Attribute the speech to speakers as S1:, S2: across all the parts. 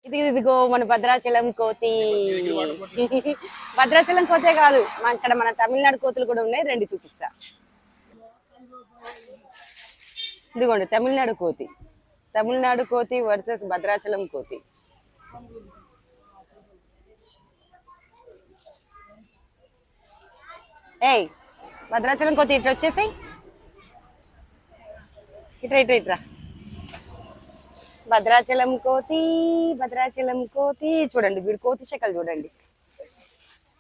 S1: ఇదిగో మన భద్రాచలం కోతి. భద్రాచలం కోతే కాదు, ఇక్కడ మన తమిళనాడు కోతులు కూడా ఉన్నాయి, రండి చూపిస్తా. ఇదిగోండి తమిళనాడు కోతి. తమిళనాడు కోతి వర్సెస్ భద్రాచలం కోతి. ఏయ్ భద్రాచలం కోతి ఇట్లా వచ్చేసాయి, ఇట్రా ఇట్రా ఇట్రా. భద్రాచలం కోతి, భద్రాచలం కోతి. చూడండి వీడు కోతి శకలు చూడండి,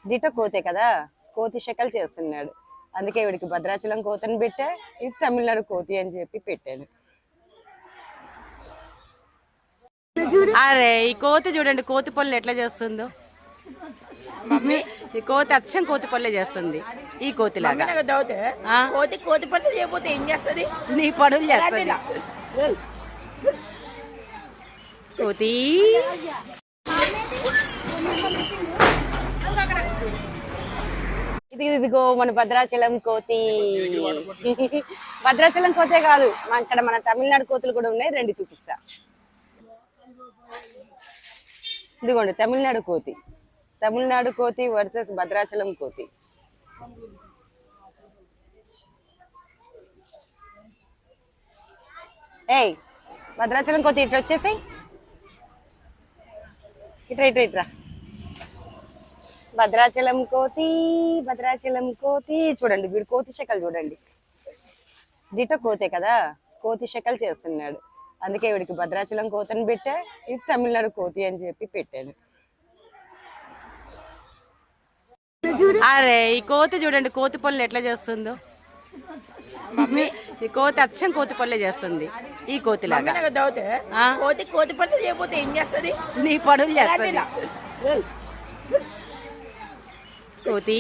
S1: డిటో కోతే కదా, కోతి శకలు చేస్తున్నాడు. అందుకే వీడికి భద్రాచలం కోతని పెట్టా, ఇది తమిళనాడు కోతి అని చెప్పి పెట్టాను. అరే ఈ కోతి చూడండి, కోతి పనులు ఎట్లా చేస్తుందో. ఈ కోతి అచ్చం కోతి పనులే చేస్తుంది. ఈ కోతి లాగా
S2: కోతి పనులు చేయకపోతే ఏం చేస్తుంది?
S1: నీ పనులు చేస్తుంది కోతి. ఇదిగో మన భద్రాచలం కోతి. భద్రాచలం కోతే కాదు, ఇక్కడ మన తమిళనాడు కోతులు కూడా ఉన్నాయి, రండి చూపిస్తా. ఇదిగోండి తమిళనాడు కోతి. తమిళనాడు కోతి వర్సెస్ భద్రాచలం కోతి. ఏయ్ భద్రాచలం కోతి ఇట్లా వచ్చేసాయి, ఇట్రా ఇట్రా ఇట్రా. భద్రాచలం కోతి, భద్రాచలం కోతి. చూడండి వీడు కోతి శకలు చూడండి, డిటో కోతే కదా, కోతి శకలు చేస్తున్నాడు. అందుకే వీడికి భద్రాచలం కోతని పెట్టా, ఇది తమిళనాడు కోతి అని చెప్పి పెట్టాను. అరే ఈ కోతి చూడండి, కోతి పనులు ఎట్లా చేస్తుందో. ఈ కోతి అచ్చం కోతి పనులే చేస్తుంది. ఈ కోతి లాగా
S2: కోతి పనులు చేయకపోతే ఏం చేస్తుంది?
S1: నీ పనులు చేస్తుంది కోతి.